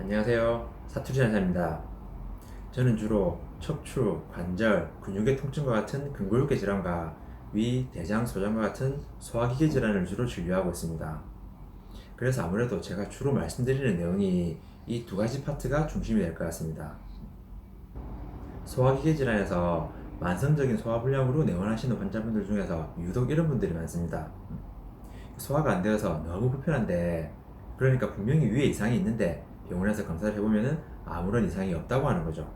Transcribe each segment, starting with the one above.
안녕하세요. 사투리 전사입니다. 저는 주로 척추, 관절, 근육의 통증과 같은 근골격계 질환과 위, 대장, 소장과 같은 소화기계 질환을 주로 진료하고 있습니다. 그래서 아무래도 제가 주로 말씀드리는 내용이 이 두 가지 파트가 중심이 될 것 같습니다. 소화기계 질환에서 만성적인 소화불량으로 내원하시는 환자분들 중에서 유독 이런 분들이 많습니다. 소화가 안 되어서 너무 불편한데, 그러니까 분명히 위에 이상이 있는데 병원에서 검사를 해보면 아무런 이상이 없다고 하는 거죠.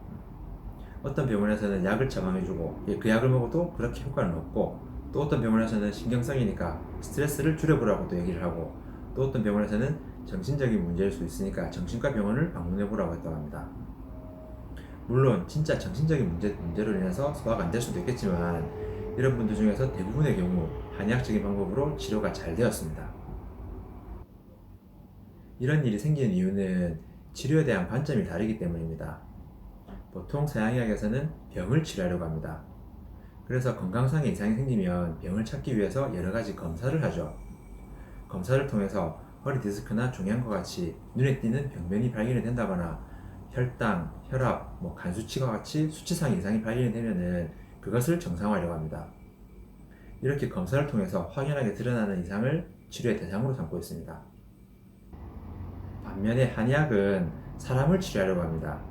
어떤 병원에서는 약을 처방해주고 그 약을 먹어도 그렇게 효과는 없고, 또 어떤 병원에서는 신경성이니까 스트레스를 줄여보라고 또 얘기를 하고, 또 어떤 병원에서는 정신적인 문제일 수 있으니까 정신과 병원을 방문해보라고 했다고 합니다. 물론 진짜 정신적인 문제로 인해서 소화가 안 될 수도 있겠지만, 이런 분들 중에서 대부분의 경우 한의학적인 방법으로 치료가 잘 되었습니다. 이런 일이 생기는 이유는 치료에 대한 관점이 다르기 때문입니다. 보통 서양의학에서는 병을 치료하려고 합니다. 그래서 건강상의 이상이 생기면 병을 찾기 위해서 여러 가지 검사를 하죠. 검사를 통해서 허리 디스크나 종양과 같이 눈에 띄는 병변이 발견이 된다거나, 혈당, 혈압, 간 수치와 같이 수치상 이상이 발견이 되면 그것을 정상화하려고 합니다. 이렇게 검사를 통해서 확연하게 드러나는 이상을 치료의 대상으로 삼고 있습니다. 반면에 한의학은 사람을 치료하려고 합니다.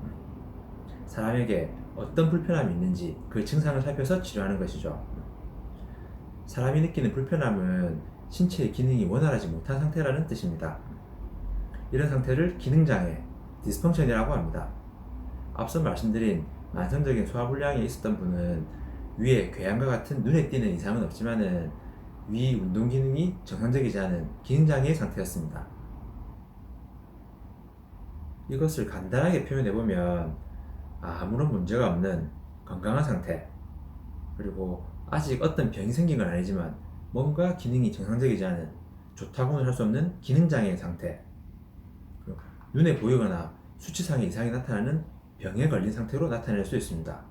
사람에게 어떤 불편함이 있는지 그 증상을 살펴서 치료하는 것이죠. 사람이 느끼는 불편함은 신체의 기능이 원활하지 못한 상태라는 뜻입니다. 이런 상태를 기능장애, 디스펑션이라고 합니다. 앞서 말씀드린 만성적인 소화불량이 있었던 분은 위에 궤양과 같은 눈에 띄는 이상은 없지만은 위 운동 기능이 정상적이지 않은 기능장애의 상태였습니다. 이것을 간단하게 표현해보면 아무런 문제가 없는 건강한 상태, 그리고 아직 어떤 병이 생긴 건 아니지만 뭔가 기능이 정상적이지 않은, 좋다고는 할 수 없는 기능장애의 상태, 눈에 보이거나 수치상의 이상이 나타나는 병에 걸린 상태로 나타낼 수 있습니다.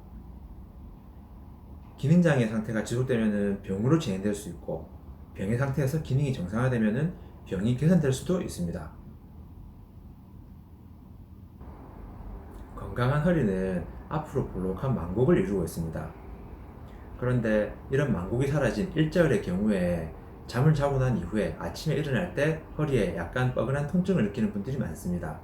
기능장애 상태가 지속되면 병으로 진행될 수 있고, 병의 상태에서 기능이 정상화되면 병이 개선될 수도 있습니다. 건강한 허리는 앞으로 볼록한 만곡을 이루고 있습니다. 그런데 이런 만곡이 사라진 일자열의 경우에 잠을 자고 난 이후에 아침에 일어날 때 허리에 약간 뻐근한 통증을 느끼는 분들이 많습니다.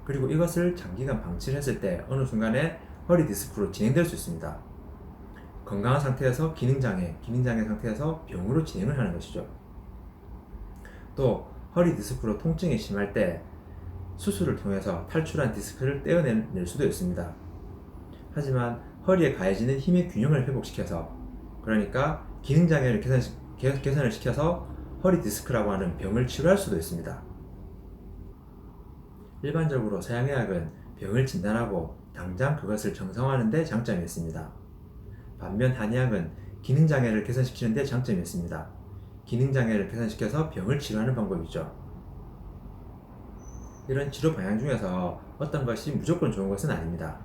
그리고 이것을 장기간 방치를 했을 때 어느 순간에 허리 디스크로 진행될 수 있습니다. 건강한 상태에서 기능장애 상태에서 병으로 진행을 하는 것이죠. 또 허리 디스크로 통증이 심할 때 수술을 통해서 탈출한 디스크를 떼어낼 수도 있습니다. 하지만 허리에 가해지는 힘의 균형을 회복시켜서, 그러니까 기능장애를 개선을 시켜서 허리 디스크라고 하는 병을 치료할 수도 있습니다. 일반적으로 서양의학은 병을 진단하고 당장 그것을 정상화하는 데 장점이 있습니다. 반면 한의학은 기능장애를 개선시키는 데 장점이 있습니다. 기능장애를 개선시켜서 병을 치료하는 방법이죠. 이런 치료 방향 중에서 어떤 것이 무조건 좋은 것은 아닙니다.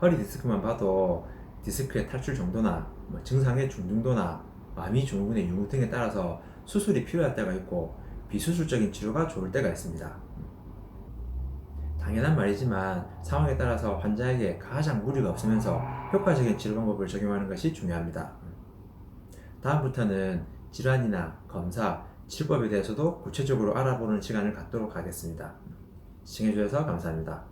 허리 디스크만 봐도 디스크의 탈출 정도나 증상의 중등도나 마미 증후군의 유무 등에 따라서 수술이 필요할 때가 있고 비수술적인 치료가 좋을 때가 있습니다. 당연한 말이지만 상황에 따라서 환자에게 가장 무리가 없으면서 효과적인 치료 방법을 적용하는 것이 중요합니다. 다음부터는 질환이나 검사, 치료법에 대해서도 구체적으로 알아보는 시간을 갖도록 하겠습니다. 시청해주셔서 감사합니다.